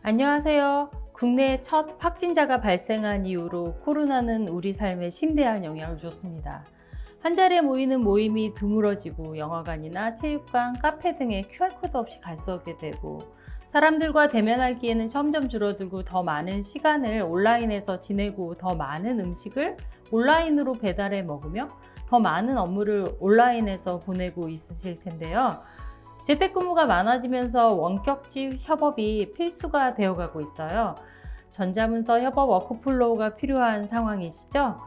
안녕하세요. 국내 첫 확진자가 발생한 이후로 코로나는 우리 삶에 심대한 영향을 줬습니다. 한 자리에 모이는 모임이 드물어지고 영화관이나 체육관, 카페 등에 QR코드 없이 갈 수 없게 되고 사람들과 대면할 기회는 점점 줄어들고 더 많은 시간을 온라인에서 지내고 더 많은 음식을 온라인으로 배달해 먹으며 더 많은 업무를 온라인에서 보내고 있으실 텐데요. 재택근무가 많아지면서 원격지 협업이 필수가 되어가고 있어요. 전자문서 협업 워크플로우가 필요한 상황이시죠?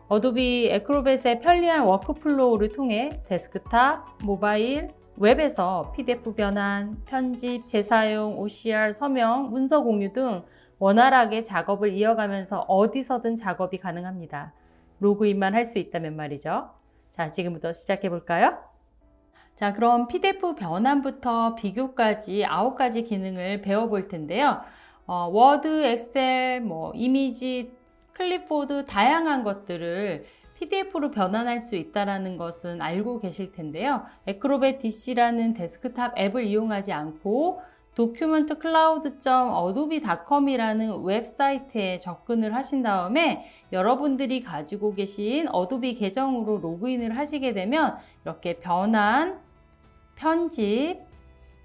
어도비 애크로벳의 편리한 워크플로우를 통해 데스크탑, 모바일, 웹에서 PDF 변환, 편집, 재사용, OCR, 서명, 문서 공유 등 원활하게 작업을 이어가면서 어디서든 작업이 가능합니다. 로그인만 할 수 있다면 말이죠. 자, 지금부터 시작해 볼까요? 자, 그럼 PDF 변환부터 비교까지 9가지 기능을 배워볼 텐데요. 워드, 엑셀, 이미지, 클립보드 다양한 것들을 PDF로 변환할 수 있다는 것은 알고 계실 텐데요. 애크로벳 DC라는 데스크탑 앱을 이용하지 않고 documentcloud.adobe.com이라는 웹사이트에 접근을 하신 다음에 여러분들이 가지고 계신 어도비 계정으로 로그인을 하시게 되면 이렇게 변환, 편집,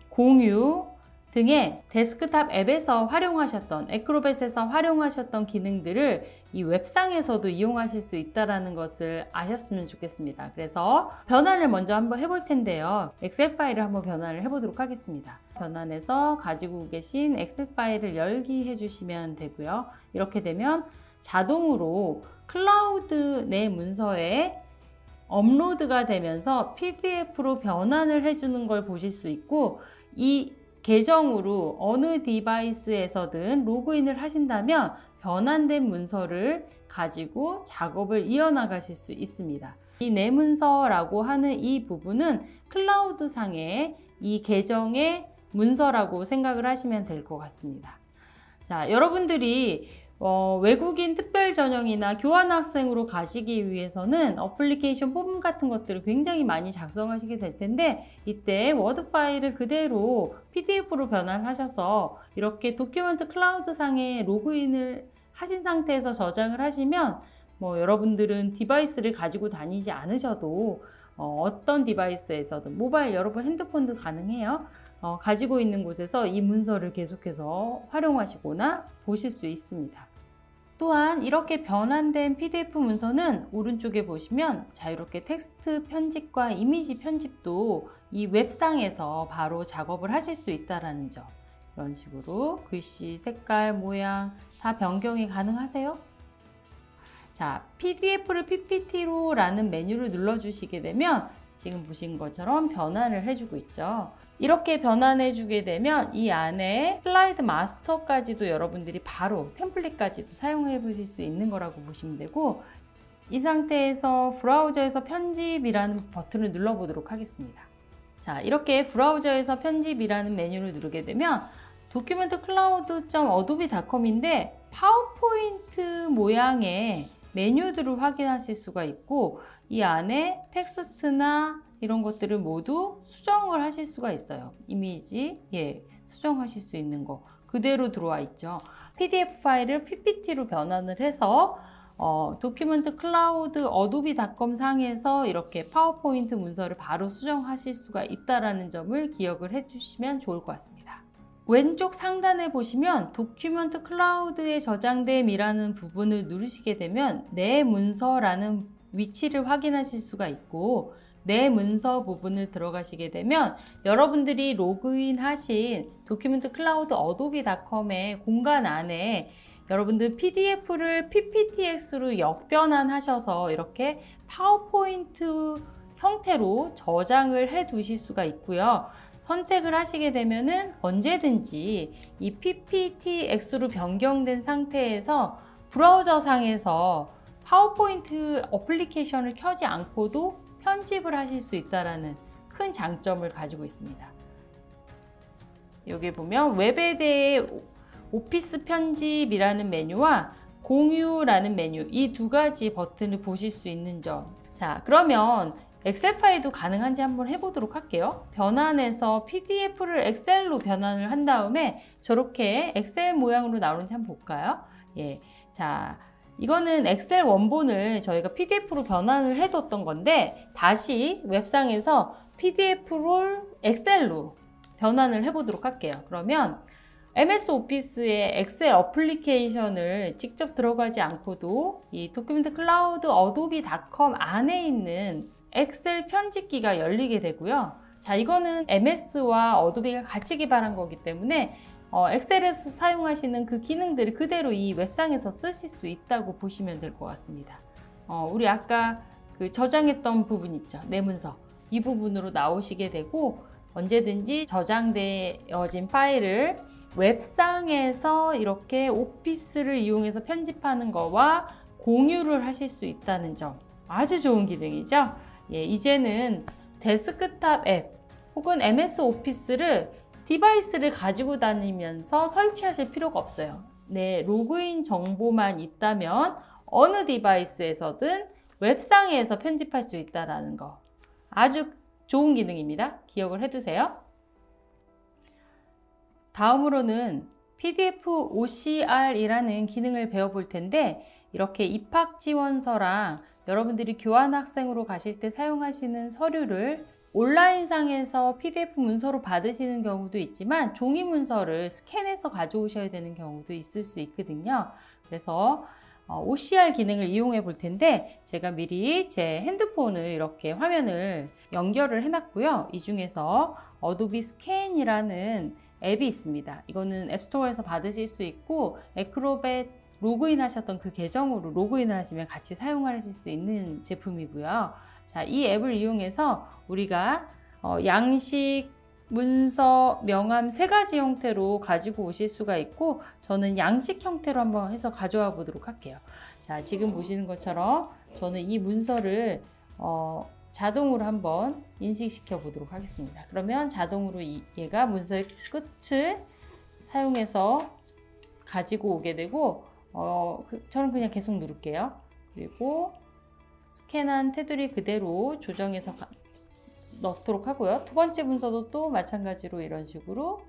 공유 등의 데스크탑 앱에서 활용하셨던, 애크로벳에서 활용하셨던 기능들을 이 웹상에서도 이용하실 수 있다는 것을 아셨으면 좋겠습니다. 그래서 변환을 먼저 한번 해볼 텐데요. 엑셀 파일을 한번 변환을 해보도록 하겠습니다. 변환해서 가지고 계신 엑셀 파일을 열기 해주시면 되고요. 이렇게 되면 자동으로 클라우드 내 문서에 업로드가 되면서 PDF로 변환을 해주는 걸 보실 수 있고, 이 계정으로 어느 디바이스에서든 로그인을 하신다면 변환된 문서를 가지고 작업을 이어나가실 수 있습니다. 이 내 문서라고 하는 이 부분은 클라우드 상의 이 계정의 문서라고 생각을 하시면 될 것 같습니다. 자, 여러분들이 외국인 특별 전형이나 교환학생으로 가시기 위해서는 어플리케이션 폼 같은 것들을 굉장히 많이 작성하시게 될 텐데, 이때 워드 파일을 그대로 PDF로 변환하셔서 이렇게 도큐멘트 클라우드 상에 로그인을 하신 상태에서 저장을 하시면 여러분들은 디바이스를 가지고 다니지 않으셔도 어떤 디바이스에서든, 모바일 여러분 핸드폰도 가능해요. 가지고 있는 곳에서 이 문서를 계속해서 활용하시거나 보실 수 있습니다. 또한 이렇게 변환된 PDF 문서는 오른쪽에 보시면 자유롭게 텍스트 편집과 이미지 편집도 이 웹상에서 바로 작업을 하실 수 있다는 점. 이런 식으로 글씨, 색깔, 모양 다 변경이 가능하세요. 자, PDF를 PPT로 라는 메뉴를 눌러주시게 되면 지금 보신 것처럼 변환을 해주고 있죠. 이렇게 변환해 주게 되면 이 안에 슬라이드 마스터까지도 여러분들이 바로 템플릿까지도 사용해 보실 수 있는 거라고 보시면 되고, 이 상태에서 브라우저에서 편집이라는 버튼을 눌러 보도록 하겠습니다. 자, 이렇게 브라우저에서 편집이라는 메뉴를 누르게 되면 documentcloud.adobe.com인데 파워포인트 모양의 메뉴들을 확인하실 수가 있고, 이 안에 텍스트나 이런 것들을 모두 수정을 하실 수가 있어요. 이미지, 수정하실 수 있는 거 그대로 들어와 있죠. PDF 파일을 PPT로 변환을 해서 도큐멘트 클라우드 어도비.com 상에서 이렇게 파워포인트 문서를 바로 수정하실 수가 있다는 점을 기억을 해주시면 좋을 것 같습니다. 왼쪽 상단에 보시면 도큐멘트 클라우드에 저장됨이라는 부분을 누르시게 되면 내 문서라는 위치를 확인하실 수가 있고, 내 문서 부분을 들어가시게 되면 여러분들이 로그인 하신 도큐멘트 클라우드 어도비.com의 공간 안에 여러분들 PDF를 PPTX로 역변환하셔서 이렇게 파워포인트 형태로 저장을 해 두실 수가 있고요. 선택을 하시게 되면은 언제든지 이 PPTX로 변경된 상태에서 브라우저 상에서 파워포인트 어플리케이션을 켜지 않고도 편집을 하실 수 있다는 큰 장점을 가지고 있습니다. 여기 보면 웹에 대해 오피스 편집이라는 메뉴와 공유라는 메뉴, 이 두 가지 버튼을 보실 수 있는 점. 자, 그러면 엑셀 파일도 가능한지 한번 해보도록 할게요. 변환해서 PDF를 엑셀로 변환을 한 다음에 저렇게 엑셀 모양으로 나오는지 한번 볼까요? 예, 자, 이거는 엑셀 원본을 저희가 PDF로 변환을 해뒀던 건데 다시 웹상에서 PDF를 엑셀로 변환을 해보도록 할게요. 그러면 MS 오피스의 엑셀 어플리케이션을 직접 들어가지 않고도 이 도큐멘트 클라우드 어도비.com 안에 있는 엑셀 편집기가 열리게 되고요. 자, 이거는 MS와 어도비가 같이 개발한 거기 때문에 엑셀에서 사용하시는 그 기능들을 그대로 이 웹상에서 쓰실 수 있다고 보시면 될 것 같습니다. 우리 아까 그 저장했던 부분 있죠? 내 문서. 이 부분으로 나오시게 되고 언제든지 저장되어진 파일을 웹상에서 이렇게 오피스를 이용해서 편집하는 거와 공유를 하실 수 있다는 점. 아주 좋은 기능이죠? 예, 이제는 데스크탑 앱 혹은 MS 오피스를 디바이스를 가지고 다니면서 설치하실 필요가 없어요. 내 로그인 정보만 있다면 어느 디바이스에서든 웹상에서 편집할 수 있다는 거. 아주 좋은 기능입니다. 기억을 해두세요. 다음으로는 PDF OCR이라는 기능을 배워볼 텐데 이렇게 입학 지원서랑 여러분들이 교환학생으로 가실 때 사용하시는 서류를 온라인상에서 PDF 문서로 받으시는 경우도 있지만 종이 문서를 스캔해서 가져오셔야 되는 경우도 있을 수 있거든요. 그래서 OCR 기능을 이용해 볼 텐데 제가 미리 제 핸드폰을 이렇게 화면을 연결을 해놨고요. 이 중에서 어도비 스캔이라는 앱이 있습니다. 이거는 앱스토어에서 받으실 수 있고 에크로벳 로그인 하셨던 그 계정으로 로그인을 하시면 같이 사용하실 수 있는 제품이고요. 자, 이 앱을 이용해서 우리가 양식, 문서, 명함 세 가지 형태로 가지고 오실 수가 있고 저는 양식 형태로 한번 해서 가져와 보도록 할게요. 자, 지금 보시는 것처럼 저는 이 문서를 자동으로 한번 인식시켜 보도록 하겠습니다. 그러면 자동으로 얘가 문서의 끝을 사용해서 가지고 오게 되고 저는 그냥 계속 누를게요. 그리고 스캔한 테두리 그대로 조정해서 넣도록 하고요. 두 번째 문서도 또 마찬가지로 이런 식으로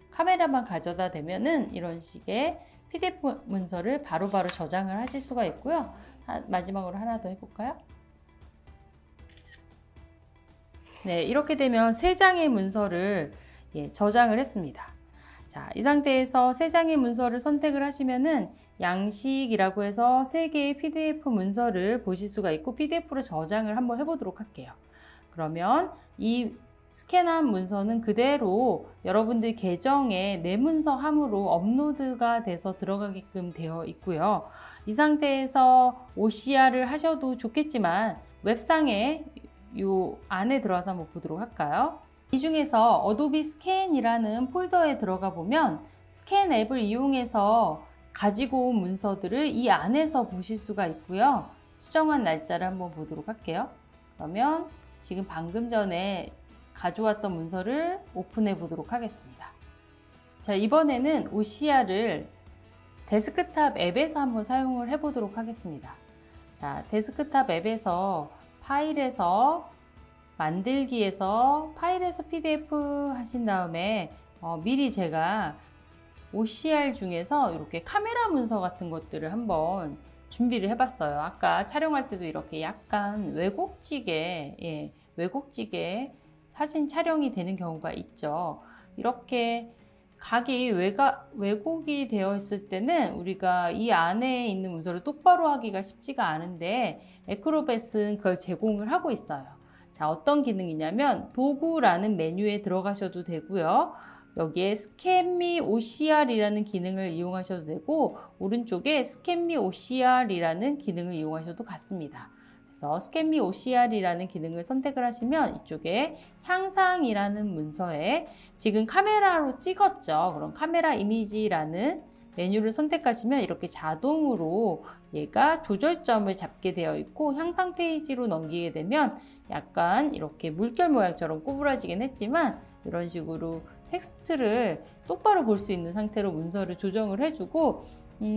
카메라만 가져다 대면은 이런 식의 PDF 문서를 바로바로 저장을 하실 수가 있고요. 마지막으로 하나 더 해볼까요? 네, 이렇게 되면 세 장의 문서를 저장을 했습니다. 자, 이 상태에서 세 장의 문서를 선택을 하시면은 양식이라고 해서 세 개의 PDF 문서를 보실 수가 있고 PDF로 저장을 한번 해보도록 할게요. 그러면 이 스캔한 문서는 그대로 여러분들 계정에 내 문서함으로 업로드가 돼서 들어가게끔 되어 있고요. 이 상태에서 OCR을 하셔도 좋겠지만 웹상에 요 안에 들어와서 한번 보도록 할까요? 이 중에서 어도비 스캔이라는 폴더에 들어가 보면 스캔 앱을 이용해서 가지고 온 문서들을 이 안에서 보실 수가 있고요. 수정한 날짜를 한번 보도록 할게요. 그러면 지금 방금 전에 가져왔던 문서를 오픈해 보도록 하겠습니다. 자, 이번에는 OCR을 데스크탑 앱에서 한번 사용을 해 보도록 하겠습니다. 자, 데스크탑 앱에서 파일에서 만들기에서 파일에서 PDF 하신 다음에 미리 제가 OCR 중에서 이렇게 카메라 문서 같은 것들을 한번 준비를 해봤어요. 아까 촬영할 때도 이렇게 약간 왜곡지게, 왜곡지게 사진 촬영이 되는 경우가 있죠. 이렇게 각이 왜곡이 되어 있을 때는 우리가 이 안에 있는 문서를 똑바로 하기가 쉽지가 않은데 에크로벳은 그걸 제공을 하고 있어요. 자, 어떤 기능이냐면 도구라는 메뉴에 들어가셔도 되고요. 여기에 스캔 미 OCR이라는 기능을 이용하셔도 되고 오른쪽에 스캔 미 OCR이라는 기능을 이용하셔도 같습니다. 그래서 스캔 미 OCR이라는 기능을 선택을 하시면 이쪽에 향상이라는 문서에 지금 카메라로 찍었죠. 그럼 카메라 이미지라는 메뉴를 선택하시면 이렇게 자동으로 얘가 조절점을 잡게 되어 있고 향상 페이지로 넘기게 되면 약간 이렇게 물결 모양처럼 꼬부라지긴 했지만 이런 식으로 텍스트를 똑바로 볼 수 있는 상태로 문서를 조정을 해주고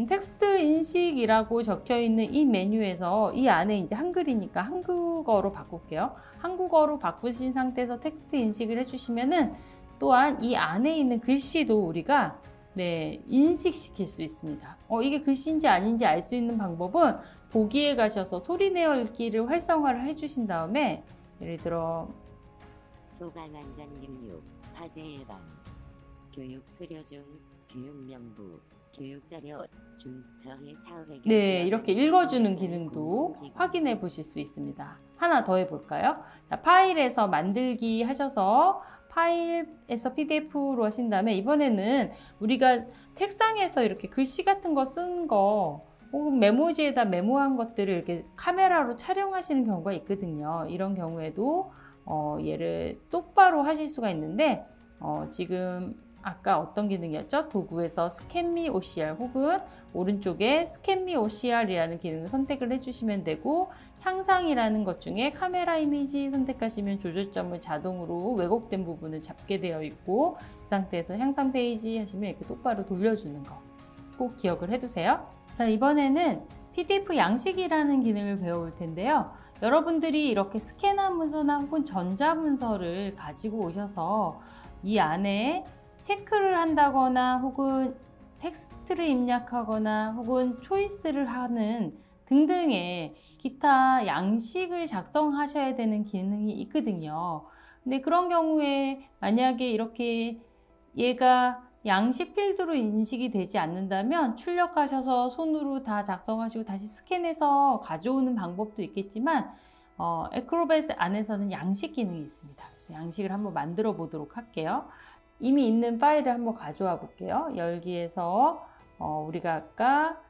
텍스트 인식이라고 적혀 있는 이 메뉴에서 이 안에 이제 한글이니까 한국어로 바꿀게요. 한국어로 바꾸신 상태에서 텍스트 인식을 해주시면은 또한 이 안에 있는 글씨도 우리가 인식시킬 수 있습니다. 이게 글씨인지 아닌지 알 수 있는 방법은 보기에 가셔서 소리 내어 읽기를 활성화를 해주신 다음에 예를 들어 소방안전 능력, 화재 예방, 교육 수료 중, 교육명부, 교육자료 중 저희 사업에 이렇게 읽어주는 기능도 확인해 보실 수 있습니다. 하나 더 해볼까요? 자, 파일에서 만들기 하셔서 파일에서 PDF로 하신 다음에 이번에는 우리가 책상에서 이렇게 글씨 같은 거 쓴 거 혹은 메모지에다 메모한 것들을 이렇게 카메라로 촬영하시는 경우가 있거든요. 이런 경우에도 얘를 똑바로 하실 수가 있는데 지금 아까 어떤 기능이었죠? 도구에서 스캔미 OCR 혹은 오른쪽에 스캔미 OCR이라는 기능을 선택을 해주시면 되고 향상이라는 것 중에 카메라 이미지 선택하시면 조절점을 자동으로 왜곡된 부분을 잡게 되어 있고 이 상태에서 향상 페이지 하시면 이렇게 똑바로 돌려주는 거 꼭 기억을 해두세요. 자, 이번에는 PDF 양식이라는 기능을 배워볼 텐데요. 여러분들이 이렇게 스캔한 문서나 혹은 전자문서를 가지고 오셔서 이 안에 체크를 한다거나 혹은 텍스트를 입력하거나 혹은 초이스를 하는 등등의 기타 양식을 작성하셔야 되는 기능이 있거든요. 근데 그런 경우에 만약에 이렇게 얘가 양식 필드로 인식이 되지 않는다면 출력하셔서 손으로 다 작성하시고 다시 스캔해서 가져오는 방법도 있겠지만 에크로벳 안에서는 양식 기능이 있습니다. 그래서 양식을 한번 만들어 보도록 할게요. 이미 있는 파일을 한번 가져와 볼게요. 열기에서 우리가 아까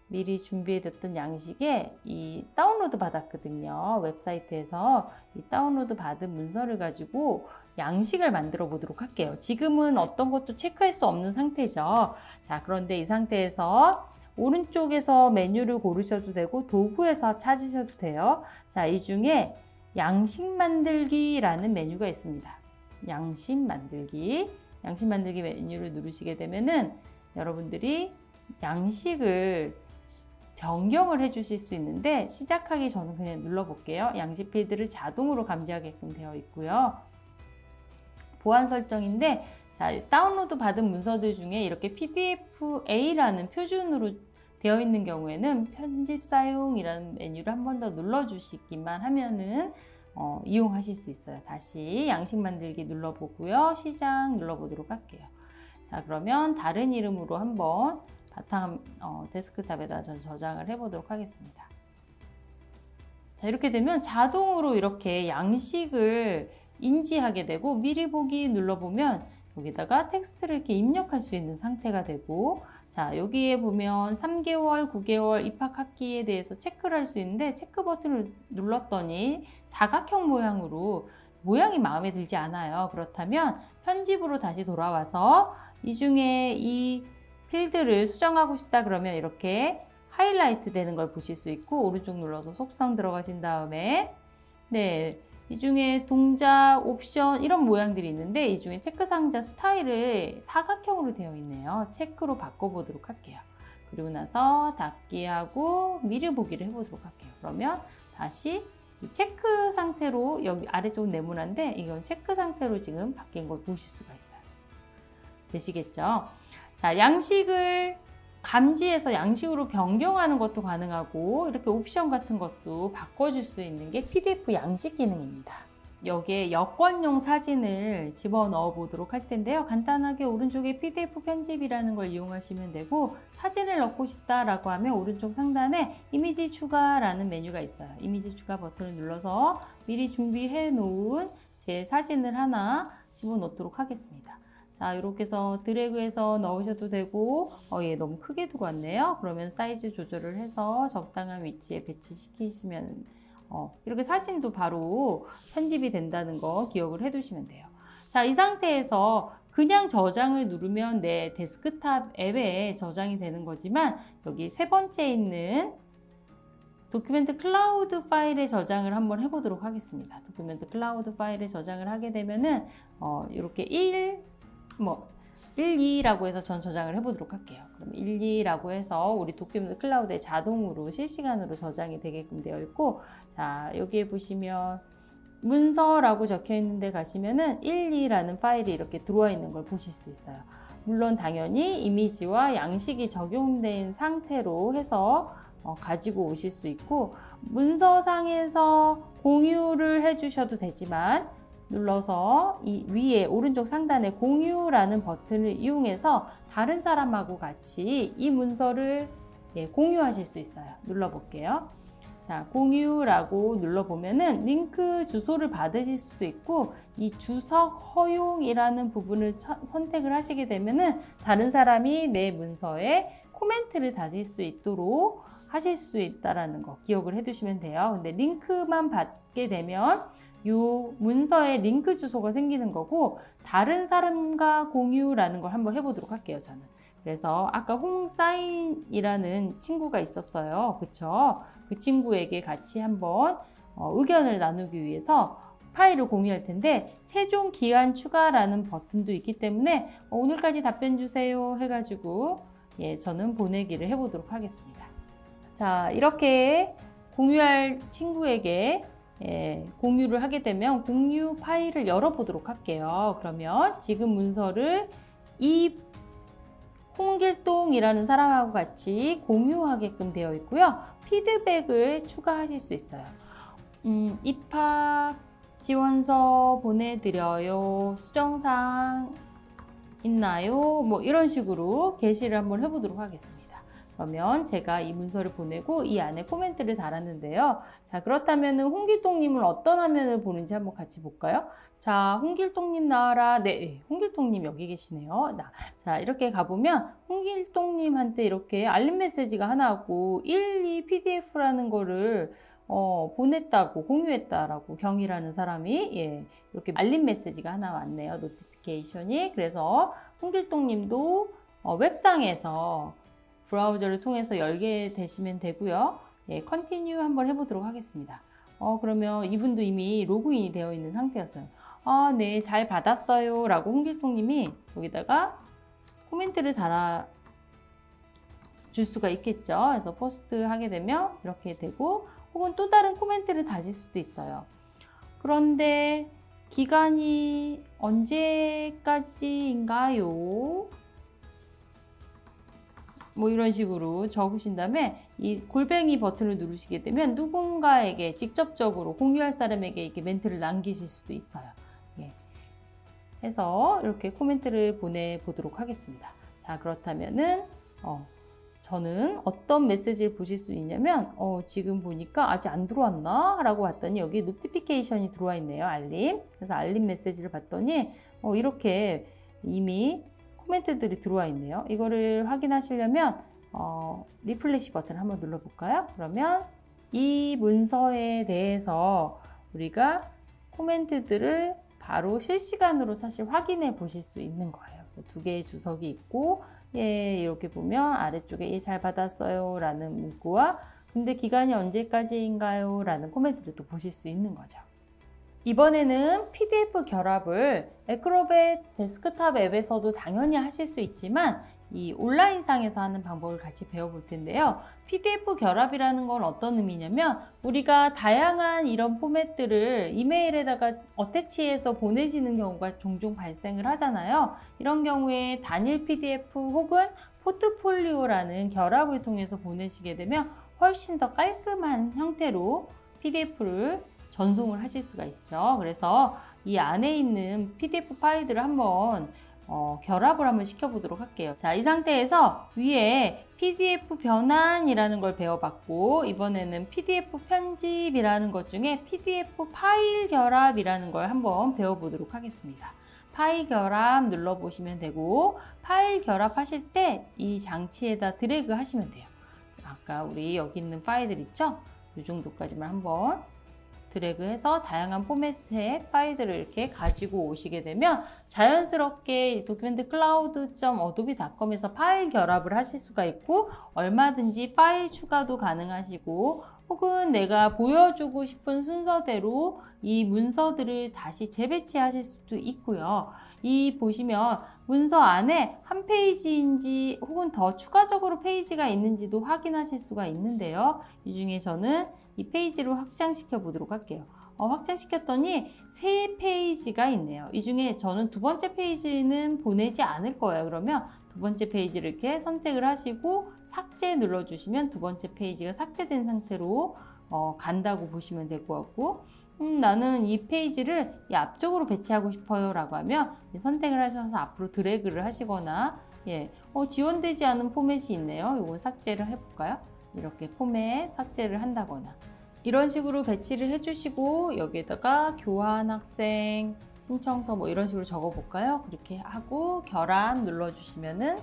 미리 준비해뒀던 양식에 이 다운로드 받았거든요. 웹사이트에서 이 다운로드 받은 문서를 가지고 양식을 만들어 보도록 할게요. 지금은 어떤 것도 체크할 수 없는 상태죠. 자, 그런데 이 상태에서 오른쪽에서 메뉴를 고르셔도 되고 도구에서 찾으셔도 돼요. 자, 이 중에 양식 만들기라는 메뉴가 있습니다. 양식 만들기 메뉴를 누르시게 되면은 여러분들이 양식을 변경을 해 주실 수 있는데 시작하기 전에 그냥 눌러 볼게요. 양식 필드를 자동으로 감지하게끔 되어 있고요. 보안 설정인데 자, 다운로드 받은 문서들 중에 이렇게 PDF-A라는 표준으로 되어 있는 경우에는 편집 사용이라는 메뉴를 한 번 더 눌러 주시기만 하면은 이용하실 수 있어요. 다시 양식 만들기 눌러보고요. 시작 눌러보도록 할게요. 자, 그러면 다른 이름으로 한번 바탕 데스크탑에다 저장을 해보도록 하겠습니다. 자, 이렇게 되면 자동으로 이렇게 양식을 인지하게 되고 미리 보기 눌러보면 여기다가 텍스트를 이렇게 입력할 수 있는 상태가 되고 자, 여기에 보면 3개월, 9개월 입학학기에 대해서 체크를 할 수 있는데 체크 버튼을 눌렀더니 사각형 모양으로 모양이 마음에 들지 않아요. 그렇다면 편집으로 다시 돌아와서 이 중에 이 필드를 수정하고 싶다 그러면 이렇게 하이라이트 되는 걸 보실 수 있고 오른쪽 눌러서 속성 들어가신 다음에 이 중에 동작, 옵션 이런 모양들이 있는데 이 중에 체크 상자 스타일을 사각형으로 되어 있네요. 체크로 바꿔보도록 할게요. 그리고 나서 닫기 하고 미리 보기를 해보도록 할게요. 그러면 다시 이 체크 상태로 여기 아래쪽은 네모난데 이건 체크 상태로 지금 바뀐 걸 보실 수가 있어요. 되시겠죠? 자, 양식을 감지해서 양식으로 변경하는 것도 가능하고 이렇게 옵션 같은 것도 바꿔줄 수 있는 게 PDF 양식 기능입니다. 여기에 여권용 사진을 집어넣어 보도록 할 텐데요. 간단하게 오른쪽에 PDF 편집이라는 걸 이용하시면 되고 사진을 넣고 싶다라고 하면 오른쪽 상단에 이미지 추가라는 메뉴가 있어요. 이미지 추가 버튼을 눌러서 미리 준비해 놓은 제 사진을 하나 집어넣도록 하겠습니다. 자, 이렇게 해서 드래그해서 넣으셔도 되고 얘 너무 크게 들어왔네요. 그러면 사이즈 조절을 해서 적당한 위치에 배치시키시면 이렇게 사진도 바로 편집이 된다는 거 기억을 해 두시면 돼요. 자, 이 상태에서 그냥 저장을 누르면 내 데스크탑 앱에 저장이 되는 거지만 여기 세 번째 있는 도큐멘트 클라우드 파일에 저장을 한번 해보도록 하겠습니다. 도큐멘트 클라우드 파일에 저장을 하게 되면은 이렇게 1, 2라고 해서 전 저장을 해보도록 할게요. 그럼 1, 2라고 해서 우리 도큐멘트 클라우드에 자동으로 실시간으로 저장이 되게끔 되어 있고, 자, 여기에 보시면 문서라고 적혀 있는 데 가시면은 1, 2라는 파일이 이렇게 들어와 있는 걸 보실 수 있어요. 물론 당연히 이미지와 양식이 적용된 상태로 해서 가지고 오실 수 있고, 문서상에서 공유를 해주셔도 되지만 눌러서 이 위에 오른쪽 상단에 공유라는 버튼을 이용해서 다른 사람하고 같이 이 문서를 공유하실 수 있어요. 눌러볼게요. 자, 공유라고 눌러보면은 링크 주소를 받으실 수도 있고, 이 주석 허용이라는 부분을 선택을 하시게 되면은 다른 사람이 내 문서에 코멘트를 다실 수 있도록 하실 수 있다라는 거 기억을 해두시면 돼요. 근데 링크만 받게 되면 이 문서에 링크 주소가 생기는 거고, 다른 사람과 공유라는 걸 한번 해보도록 할게요, 저는. 그래서 아까 홍사인이라는 친구가 있었어요. 그쵸? 그 친구에게 같이 한번 의견을 나누기 위해서 파일을 공유할 텐데, 최종 기한 추가라는 버튼도 있기 때문에 오늘까지 답변 주세요 해가지고 저는 보내기를 해보도록 하겠습니다. 자, 이렇게 공유할 친구에게 공유를 하게 되면 공유 파일을 열어보도록 할게요. 그러면 지금 문서를 이 홍길동이라는 사람하고 같이 공유하게끔 되어 있고요. 피드백을 추가하실 수 있어요. 입학 지원서 보내드려요. 수정사항 있나요? 뭐 이런 식으로 게시를 한번 해보도록 하겠습니다. 그러면 제가 이 문서를 보내고 이 안에 코멘트를 달았는데요. 자, 그렇다면 홍길동님은 어떤 화면을 보는지 한번 같이 볼까요? 자, 홍길동님 나와라. 네, 홍길동님 여기 계시네요. 자, 이렇게 가보면 홍길동님한테 이렇게 알림 메시지가 하나 왔고 1, 2 PDF라는 거를 보냈다고, 공유했다라고 경희라는 사람이 이렇게 알림 메시지가 하나 왔네요. 노티피케이션이. 그래서 홍길동님도 웹상에서 브라우저를 통해서 열게 되시면 되고요. 컨티뉴 한번 해보도록 하겠습니다. 그러면 이분도 이미 로그인이 되어 있는 상태였어요. 네, 잘 받았어요 라고 홍길동님이 여기다가 코멘트를 달아 줄 수가 있겠죠. 그래서 포스트 하게 되면 이렇게 되고, 혹은 또 다른 코멘트를 다실 수도 있어요. 그런데 기간이 언제까지인가요? 뭐 이런 식으로 적으신 다음에 이 골뱅이 버튼을 누르시게 되면 누군가에게 직접적으로 공유할 사람에게 이렇게 멘트를 남기실 수도 있어요. 해서 이렇게 코멘트를 보내보도록 하겠습니다. 자, 그렇다면은 저는 어떤 메시지를 보실 수 있냐면 지금 보니까 아직 안 들어왔나? 라고 봤더니 여기 노티피케이션이 들어와 있네요. 알림. 그래서 알림 메시지를 봤더니 이렇게 이미 코멘트들이 들어와 있네요. 이거를 확인하시려면 리플레시 버튼 한번 눌러볼까요? 그러면 이 문서에 대해서 우리가 코멘트들을 바로 실시간으로 사실 확인해 보실 수 있는 거예요. 그래서 두 개의 주석이 있고, 이렇게 보면 아래쪽에 잘 받았어요 라는 문구와 근데 기간이 언제까지인가요? 라는 코멘트를 또 보실 수 있는 거죠. 이번에는 PDF 결합을 애크로벳 데스크탑 앱에서도 당연히 하실 수 있지만 이 온라인상에서 하는 방법을 같이 배워볼 텐데요. PDF 결합이라는 건 어떤 의미냐면 우리가 다양한 이런 포맷들을 이메일에다가 어태치해서 보내시는 경우가 종종 발생을 하잖아요. 이런 경우에 단일 PDF 혹은 포트폴리오라는 결합을 통해서 보내시게 되면 훨씬 더 깔끔한 형태로 PDF를 전송을 하실 수가 있죠. 그래서 이 안에 있는 PDF 파일들을 한번 결합을 한번 시켜보도록 할게요. 자, 이 상태에서 위에 PDF 변환이라는 걸 배워봤고 이번에는 PDF 편집이라는 것 중에 PDF 파일 결합이라는 걸 한번 배워보도록 하겠습니다. 파일 결합 눌러보시면 되고 파일 결합하실 때 이 장치에다 드래그 하시면 돼요. 아까 우리 여기 있는 파일들 있죠? 이 정도까지만 한번 드래그해서 다양한 포맷의 파일들을 이렇게 가지고 오시게 되면 자연스럽게 도큐멘트 클라우드.adobe.com에서 파일 결합을 하실 수가 있고 얼마든지 파일 추가도 가능하시고 혹은 내가 보여주고 싶은 순서대로 이 문서들을 다시 재배치하실 수도 있고요. 이 보시면 문서 안에 한 페이지인지 혹은 더 추가적으로 페이지가 있는지도 확인하실 수가 있는데요. 이 중에 저는 이 페이지를 확장시켜 보도록 할게요. 확장시켰더니 3페이지가 있네요. 이 중에 저는 두 번째 페이지는 보내지 않을 거예요. 그러면 두 번째 페이지를 이렇게 선택을 하시고 삭제 눌러주시면 두 번째 페이지가 삭제된 상태로 간다고 보시면 될 것 같고, 나는 이 페이지를 이 앞쪽으로 배치하고 싶어요 라고 하면 선택을 하셔서 앞으로 드래그를 하시거나, 지원되지 않은 포맷이 있네요. 이건 삭제를 해볼까요? 이렇게 포맷 삭제를 한다거나 이런 식으로 배치를 해주시고, 여기에다가 교환 학생 신청서 뭐 이런 식으로 적어 볼까요? 그렇게 하고 결합 눌러주시면은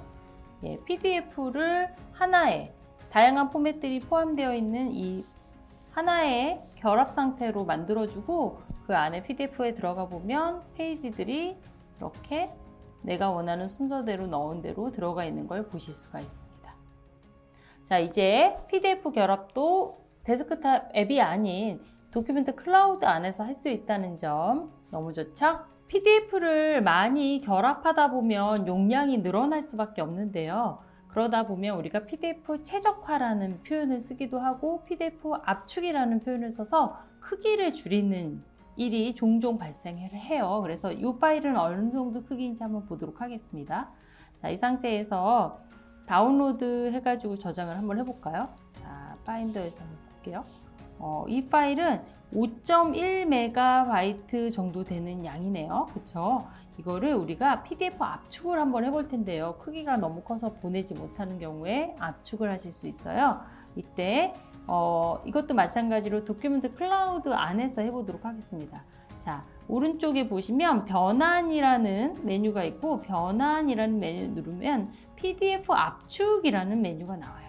PDF를 하나의 다양한 포맷들이 포함되어 있는 이 하나의 결합 상태로 만들어주고, 그 안에 PDF에 들어가 보면 페이지들이 이렇게 내가 원하는 순서대로 넣은 대로 들어가 있는 걸 보실 수가 있습니다. 자, 이제 PDF 결합도 데스크탑 앱이 아닌 도큐멘트 클라우드 안에서 할 수 있다는 점 너무 좋죠? PDF를 많이 결합하다 보면 용량이 늘어날 수밖에 없는데요. 그러다 보면 우리가 PDF 최적화라는 표현을 쓰기도 하고 PDF 압축이라는 표현을 써서 크기를 줄이는 일이 종종 발생을 해요. 그래서 이 파일은 어느 정도 크기인지 한번 보도록 하겠습니다. 자, 이 상태에서 다운로드 해가지고 저장을 한번 해볼까요? 자, 파인더에서 한번 볼게요. 이 파일은 5.1MB 정도 되는 양이네요. 그쵸? 이거를 우리가 PDF 압축을 한번 해볼 텐데요. 크기가 너무 커서 보내지 못하는 경우에 압축을 하실 수 있어요. 이때 이것도 마찬가지로 도큐멘트 클라우드 안에서 해보도록 하겠습니다. 자, 오른쪽에 보시면 변환이라는 메뉴가 있고, 변환이라는 메뉴 누르면 PDF 압축이라는 메뉴가 나와요.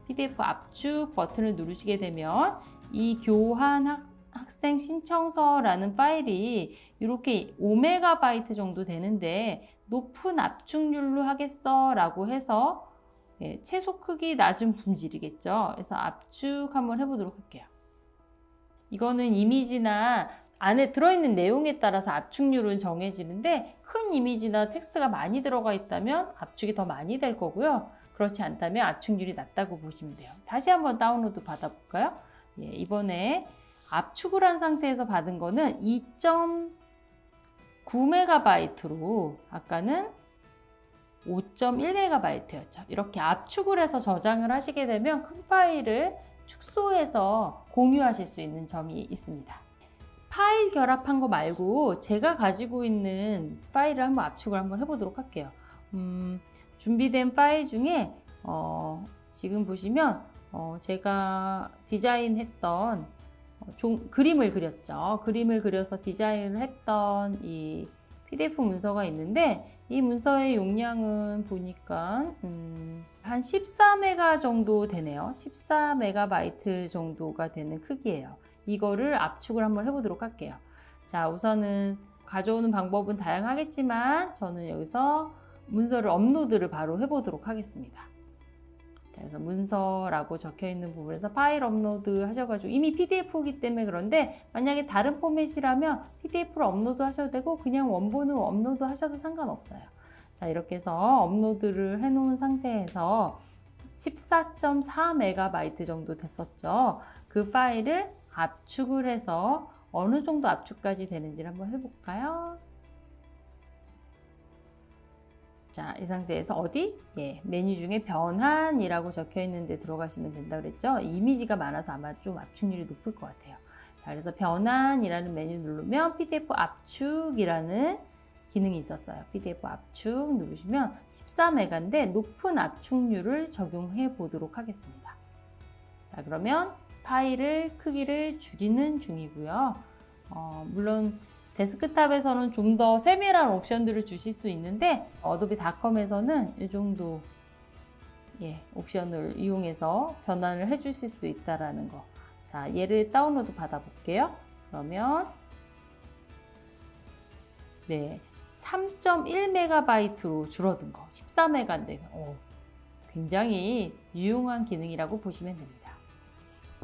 PDF 압축 버튼을 누르시게 되면 이 교환 학생 신청서라는 파일이 이렇게 5MB 정도 되는데, 높은 압축률로 하겠어 라고 해서 최소 크기 낮은 품질이겠죠. 그래서 압축 한번 해보도록 할게요. 이거는 이미지나 안에 들어있는 내용에 따라서 압축률은 정해지는데, 큰 이미지나 텍스트가 많이 들어가 있다면 압축이 더 많이 될 거고요. 그렇지 않다면 압축률이 낮다고 보시면 돼요. 다시 한번 다운로드 받아볼까요? 이번에 압축을 한 상태에서 받은 거는 2.9MB로, 아까는 5.1MB였죠. 이렇게 압축을 해서 저장을 하시게 되면 큰 파일을 축소해서 공유하실 수 있는 점이 있습니다. 파일 결합한 거 말고 제가 가지고 있는 파일을 한번 압축을 한번 해보도록 할게요. 준비된 파일 중에 지금 보시면 제가 디자인했던 그림을 그렸죠. 그림을 그려서 디자인을 했던 이 PDF 문서가 있는데, 이 문서의 용량은 보니까 한 14MB 정도 되네요. 14MB 정도가 되는 크기예요. 이거를 압축을 한번 해보도록 할게요. 자, 우선은 가져오는 방법은 다양하겠지만 저는 여기서 문서를 업로드를 바로 해보도록 하겠습니다. 자, 그래서 문서라고 적혀 있는 부분에서 파일 업로드 하셔가지고, 이미 PDF이기 때문에 그런데 만약에 다른 포맷이라면 PDF를 업로드 하셔도 되고 그냥 원본을 업로드 하셔도 상관없어요. 자, 이렇게 해서 업로드를 해놓은 상태에서 14.4MB 정도 됐었죠. 그 파일을 압축을 해서 어느 정도 압축까지 되는지를 한번 해볼까요? 자, 이 상태에서 어디? 메뉴 중에 변환이라고 적혀 있는데 들어가시면 된다고 그랬죠? 이미지가 많아서 아마 좀 압축률이 높을 것 같아요. 자, 그래서 변환이라는 메뉴 누르면 PDF 압축이라는 기능이 있었어요. PDF 압축 누르시면 14MB인데 높은 압축률을 적용해 보도록 하겠습니다. 자, 그러면 파일을 크기를 줄이는 중이고요. 물론 데스크탑에서는 좀 더 세밀한 옵션들을 주실 수 있는데, 어도비닷컴에서는 이 정도 옵션을 이용해서 변환을 해 주실 수 있다는 거. 자, 얘를 다운로드 받아 볼게요. 그러면 3.1MB로 줄어든 거, 14MB인데 굉장히 유용한 기능이라고 보시면 됩니다.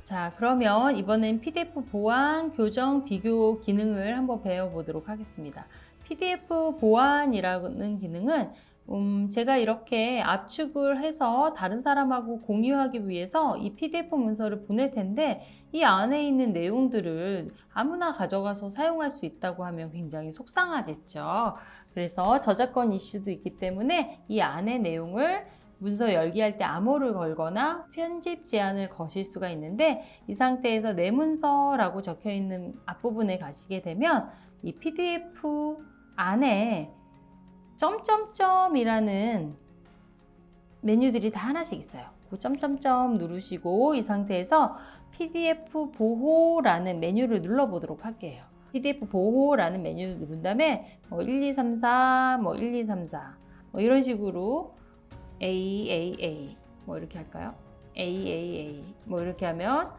자, 그러면 이번엔 PDF 보안, 교정, 비교 기능을 한번 배워보도록 하겠습니다. PDF 보안이라는 기능은 제가 이렇게 압축을 해서 다른 사람하고 공유하기 위해서 이 PDF 문서를 보낼 텐데 이 안에 있는 내용들을 아무나 가져가서 사용할 수 있다고 하면 굉장히 속상하겠죠. 그래서 저작권 이슈도 있기 때문에 이 안의 내용을 문서 열기할 때 암호를 걸거나 편집 제한을 거실 수가 있는데 이 상태에서 내 문서라고 적혀 있는 앞부분에 가시게 되면 이 PDF 안에 점점점이라는 메뉴들이 다 하나씩 있어요. 그 점점점 누르시고 이 상태에서 PDF 보호라는 메뉴를 눌러보도록 할게요. PDF 보호라는 메뉴를 누른 다음에 1, 2, 3, 4, 1, 2, 3, 4 이런 식으로 AAA 이렇게 할까요? AAA 이렇게 하면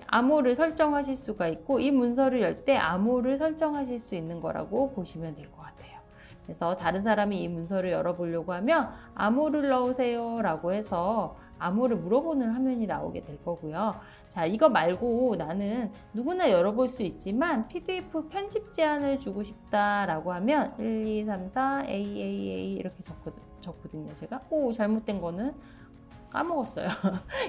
암호를 설정하실 수가 있고 이 문서를 열 때 암호를 설정하실 수 있는 거라고 보시면 될 것 같아요. 그래서 다른 사람이 이 문서를 열어보려고 하면 암호를 넣으세요 라고 해서 암호를 물어보는 화면이 나오게 될 거고요. 자, 이거 말고 나는 누구나 열어볼 수 있지만 PDF 편집 제한을 주고 싶다라고 하면 1, 2, 3, 4, AAA 이렇게 적거든요. 제가 잘못된 거는 까먹었어요.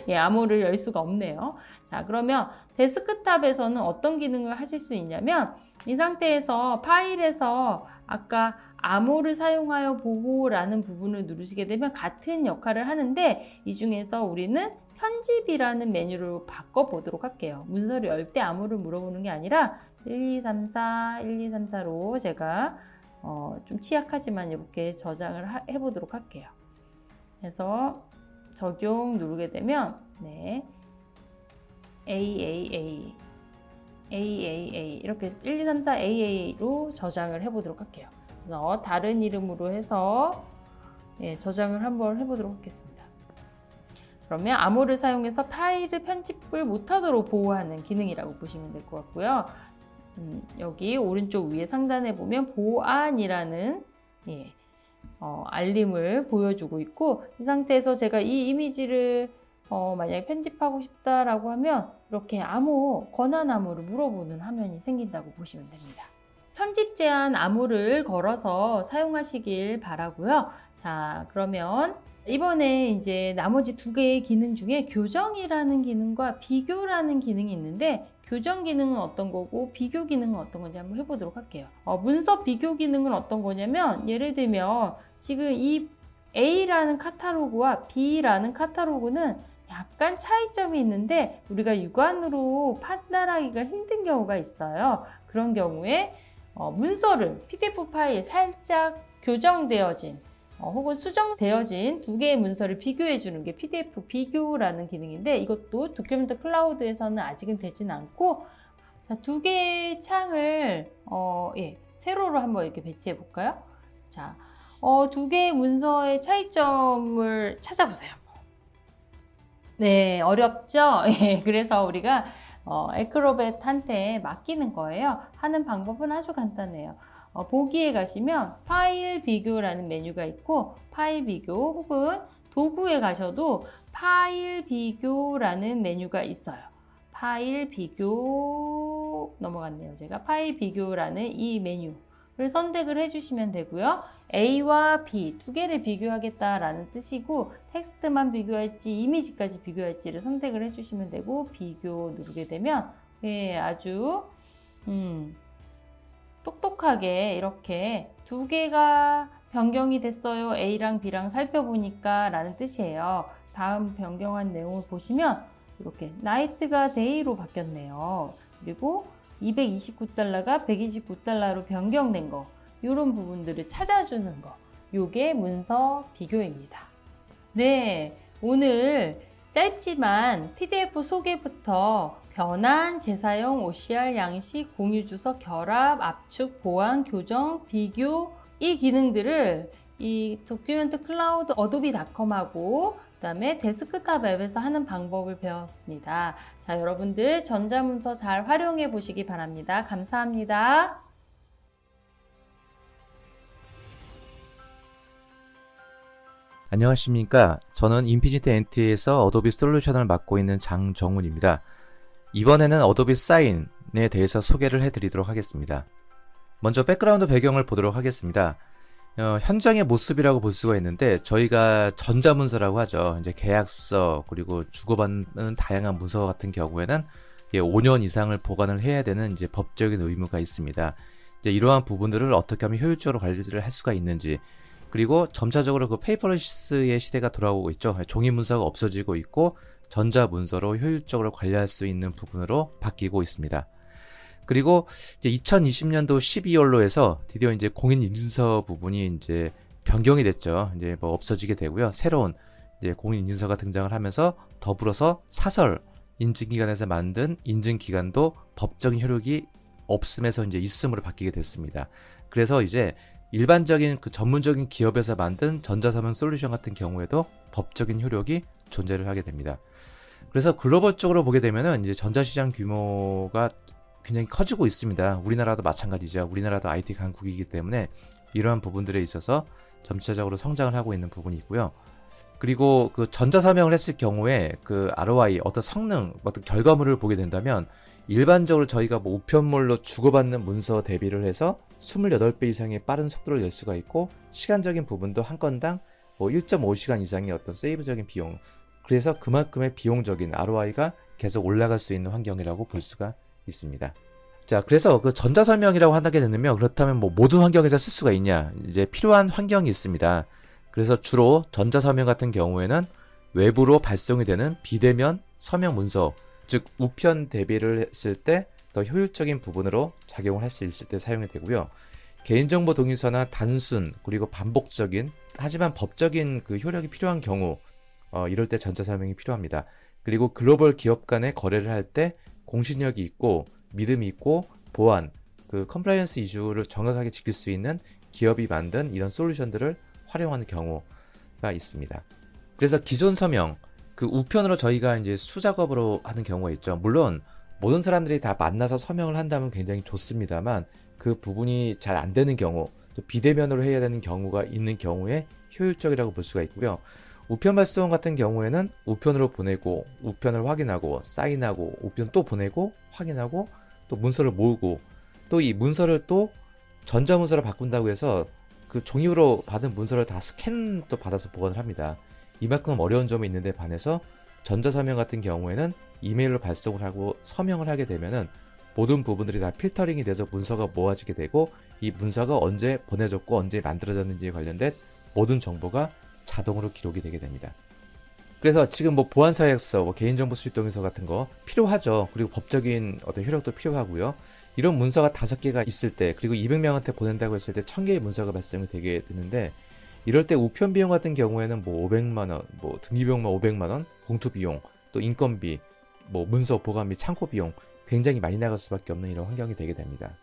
암호를 열 수가 없네요. 자, 그러면 데스크탑에서는 어떤 기능을 하실 수 있냐면 이 상태에서 파일에서 아까 암호를 사용하여 보호라는 부분을 누르시게 되면 같은 역할을 하는데 이 중에서 우리는 편집이라는 메뉴로 바꿔보도록 할게요. 문서를 열 때 암호를 물어보는 게 아니라 1, 2, 3, 4, 1, 2, 3, 4로 제가 좀 취약하지만 이렇게 저장을 해보도록 할게요. 그래서 적용 누르게 되면 AAA 이렇게 1, 2, 3, 4 AA로 저장을 해보도록 할게요. 그래서 다른 이름으로 해서 저장을 한번 해보도록 하겠습니다. 그러면 암호를 사용해서 파일을 편집을 못하도록 보호하는 기능이라고 보시면 될 것 같고요. 여기 오른쪽 위에 상단에 보면 보안이라는 알림을 보여주고 있고 이 상태에서 제가 이 이미지를 만약에 편집하고 싶다라고 하면 이렇게 권한 암호를 물어보는 화면이 생긴다고 보시면 됩니다. 편집 제한 암호를 걸어서 사용하시길 바라고요. 자, 그러면 이번에 이제 나머지 두 개의 기능 중에 교정이라는 기능과 비교라는 기능이 있는데 교정 기능은 어떤 거고 비교 기능은 어떤 건지 한번 해보도록 할게요. 문서 비교 기능은 어떤 거냐면 예를 들면 지금 이 A라는 카탈로그와 B라는 카탈로그는 약간 차이점이 있는데 우리가 육안으로 판단하기가 힘든 경우가 있어요. 그런 경우에 문서를 PDF 파일에 살짝 교정되어진 혹은 수정되어진 두 개의 문서를 비교해 주는 게 PDF 비교라는 기능인데 이것도 도큐멘트 클라우드에서는 아직은 되진 않고 자, 두 개의 창을 세로로 한번 이렇게 배치해 볼까요? 자, 두 개의 문서의 차이점을 찾아보세요. 네, 어렵죠? 그래서 우리가 에크로벳한테 맡기는 거예요. 하는 방법은 아주 간단해요. 보기에 가시면 파일 비교라는 메뉴가 있고 파일 비교 혹은 도구에 가셔도 파일 비교라는 메뉴가 있어요. 파일 비교 넘어갔네요. 제가 파일 비교라는 이 메뉴를 선택을 해주시면 되고요. A와 B 두 개를 비교하겠다라는 뜻이고 텍스트만 비교할지 이미지까지 비교할지를 선택을 해주시면 되고 비교 누르게 되면 아주 똑똑하게 이렇게 두 개가 변경이 됐어요. A랑 B랑 살펴보니까 라는 뜻이에요. 다음 변경한 내용을 보시면 이렇게 나이트가 데이로 바뀌었네요. 그리고 229달러가 129달러로 변경된 거 이런 부분들을 찾아주는 거 요게 문서 비교입니다. 네, 오늘 짧지만 PDF 소개부터 변환, 재사용, OCR, 양식, 공유 주소, 결합, 압축, 보안, 교정, 비교 이 기능들을 이 도큐멘트 클라우드 어도비닷컴하고 그다음에 데스크탑 앱에서 하는 방법을 배웠습니다. 자, 여러분들 전자문서 잘 활용해 보시기 바랍니다. 감사합니다. 안녕하십니까. 저는 인피니트 NT에서 어도비 솔루션을 맡고 있는 장정훈입니다. 이번에는 어도비 사인에 대해서 소개를 해드리도록 하겠습니다. 먼저 백그라운드 배경을 보도록 하겠습니다. 현장의 모습이라고 볼 수가 있는데 저희가 전자문서라고 하죠. 이제 계약서 그리고 주고받는 다양한 문서 같은 경우에는 5년 이상을 보관을 해야 되는 이제 법적인 의무가 있습니다. 이제 이러한 부분들을 어떻게 하면 효율적으로 관리를 할 수가 있는지, 그리고 점차적으로 그 페이퍼리시스의 시대가 돌아오고 있죠. 종이 문서가 없어지고 있고 전자 문서로 효율적으로 관리할 수 있는 부분으로 바뀌고 있습니다. 그리고 이제 2020년도 12월로 해서 드디어 이제 공인인증서 부분이 이제 변경이 됐죠. 이제 뭐 없어지게 되고요. 새로운 이제 공인인증서가 등장을 하면서 더불어서 사설 인증기관에서 만든 인증기관도 법적인 효력이 없음에서 이제 있음으로 바뀌게 됐습니다. 그래서 이제 일반적인 그 전문적인 기업에서 만든 전자서명 솔루션 같은 경우에도 법적인 효력이 존재를 하게 됩니다. 그래서 글로벌적으로 보게 되면은 이제 전자시장 규모가 굉장히 커지고 있습니다. 우리나라도 마찬가지죠. 우리나라도 IT 강국이기 때문에 이러한 부분들에 있어서 점차적으로 성장을 하고 있는 부분이 있고요. 그리고 그 전자서명을 했을 경우에 그 ROI, 어떤 성능, 어떤 결과물을 보게 된다면 일반적으로 저희가 뭐 우편물로 주고받는 문서 대비를 해서 28배 이상의 빠른 속도를 낼 수가 있고, 시간적인 부분도 한 건당 뭐 1.5시간 이상의 어떤 세이브적인 비용, 그래서 그만큼의 비용적인 ROI가 계속 올라갈 수 있는 환경이라고 볼 수가 있습니다. 자, 그래서 그 전자서명이라고 하게 되면 그렇다면 뭐 모든 환경에서 쓸 수가 있냐? 이제 필요한 환경이 있습니다. 그래서 주로 전자서명 같은 경우에는 외부로 발송이 되는 비대면 서명 문서, 즉 우편 대비를 했을 때 더 효율적인 부분으로 작용을 할 수 있을 때 사용이 되고요. 개인정보 동의서나 단순 그리고 반복적인 하지만 법적인 그 효력이 필요한 경우, 이럴 때 전자서명이 필요합니다. 그리고 글로벌 기업 간의 거래를 할 때 공신력이 있고 믿음이 있고 보안, 그 컴플라이언스 이슈를 정확하게 지킬 수 있는 기업이 만든 이런 솔루션들을 활용하는 경우가 있습니다. 그래서 기존 서명, 그 우편으로 저희가 이제 수작업으로 하는 경우가 있죠. 물론 모든 사람들이 다 만나서 서명을 한다면 굉장히 좋습니다만 그 부분이 잘 안 되는 경우, 또 비대면으로 해야 되는 경우가 있는 경우에 효율적이라고 볼 수가 있고요. 우편 발송 같은 경우에는 우편으로 보내고 우편을 확인하고 사인하고 우편 또 보내고 확인하고 또 문서를 모으고 또 이 문서를 또 전자문서로 바꾼다고 해서 그 종이로 받은 문서를 다 스캔도 받아서 보관을 합니다. 이만큼 어려운 점이 있는데 반해서 전자서명 같은 경우에는 이메일로 발송을 하고 서명을 하게 되면은 모든 부분들이 다 필터링이 돼서 문서가 모아지게 되고 이 문서가 언제 보내졌고 언제 만들어졌는지에 관련된 모든 정보가 자동으로 기록이 되게 됩니다. 그래서 지금 뭐 보안사약서, 뭐 개인정보 수집 동의서 같은 거 필요하죠. 그리고 법적인 어떤 효력도 필요하고요. 이런 문서가 5개가 있을 때, 그리고 200명한테 보낸다고 했을 때 1000개의 문서가 발생이 되게 되는데, 이럴 때 우편 비용 같은 경우에는 뭐 500만원, 뭐 등기비용만 500만원, 봉투 비용, 또 인건비, 뭐 문서 보관비, 창고 비용 굉장히 많이 나갈 수밖에 없는 이런 환경이 되게 됩니다.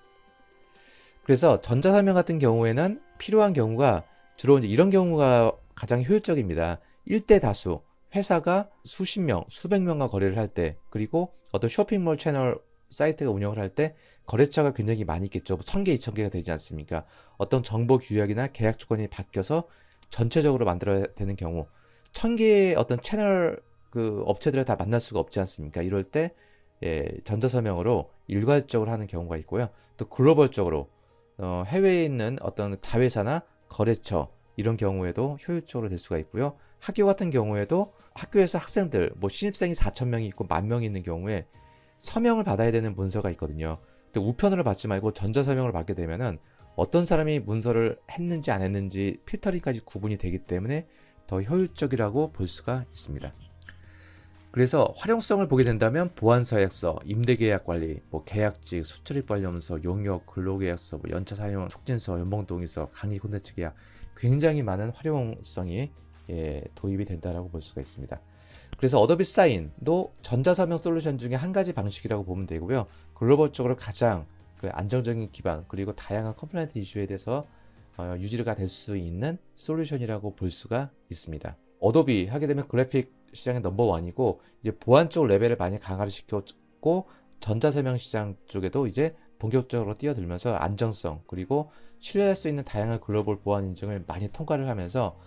그래서 전자서명 같은 경우에는 필요한 경우가 주로 이제 이런 경우가 가장 효율적입니다. 1대 다수, 회사가 수십 명, 수백 명과 거래를 할 때, 그리고 어떤 쇼핑몰 채널 사이트가 운영을 할 때 거래처가 굉장히 많이 있겠죠. 1000개, 2000개가 되지 않습니까? 어떤 정보 규약이나 계약 조건이 바뀌어서 전체적으로 만들어야 되는 경우 1000개의 어떤 채널 그 업체들을 다 만날 수가 없지 않습니까? 이럴 때 전자서명으로 일괄적으로 하는 경우가 있고요. 또 글로벌적으로 해외에 있는 어떤 자회사나 거래처 이런 경우에도 효율적으로 될 수가 있고요. 학교 같은 경우에도 학교에서 학생들 뭐 신입생이 4000명이 있고 10,000명이 있는 경우에 서명을 받아야 되는 문서가 있거든요. 근데 우편으로 받지 말고 전자서명을 받게 되면은 어떤 사람이 문서를 했는지 안 했는지 필터링까지 구분이 되기 때문에 더 효율적이라고 볼 수가 있습니다. 그래서 활용성을 보게 된다면 보안서약서, 임대계약관리, 뭐 계약직, 수출입관련서, 용역, 근로계약서, 뭐 연차사용 촉진서, 연봉동의서, 강의 콘텐츠 계약 굉장히 많은 활용성이 도입이 된다라고 볼 수가 있습니다. 그래서 어도비 사인도 전자서명 솔루션 중에 한 가지 방식이라고 보면 되고요. 글로벌적으로 가장 그 안정적인 기반 그리고 다양한 컴플라이언트 이슈에 대해서 유지가 될 수 있는 솔루션이라고 볼 수가 있습니다. 어도비 하게 되면 그래픽 시장의 넘버원이고 이제 보안 쪽 레벨을 많이 강화를 시켰고 전자서명 시장 쪽에도 이제 본격적으로 뛰어들면서 안정성 그리고 신뢰할 수 있는 다양한 글로벌 보안 인증을 많이 통과를 하면서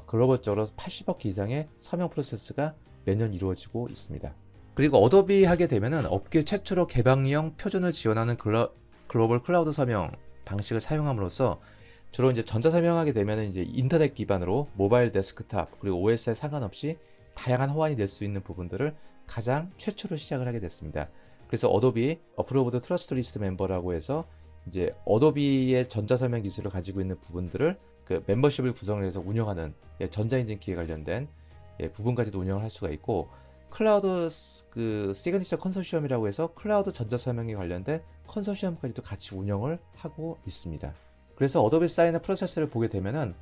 글로벌적으로 80억 개 이상의 서명 프로세스가 매년 이루어지고 있습니다. 그리고 어도비 하게 되면은 업계 최초로 개방형 표준을 지원하는 글로벌 클라우드 서명 방식을 사용함으로써 주로 이제 전자 서명하게 되면은 이제 인터넷 기반으로 모바일 데스크탑 그리고 OS에 상관없이 다양한 호환이 될 수 있는 부분들을 가장 최초로 시작을 하게 됐습니다. 그래서 어도비 어프로브드 트러스트 리스트 멤버라고 해서 이제 어도비의 전자 서명 기술을 가지고 있는 부분들을 그 멤버십을 구성을 해서 운영하는 전자인증키에 관련된 부분까지도 운영을 할 수가 있고, 클라우드 그 시그니처 컨소시엄이라고 해서 클라우드 전자 서명에 관련된 컨소시엄까지도 같이 운영을 하고 있습니다. 그래서 어도비 사인의 프로세스를 보게 되면은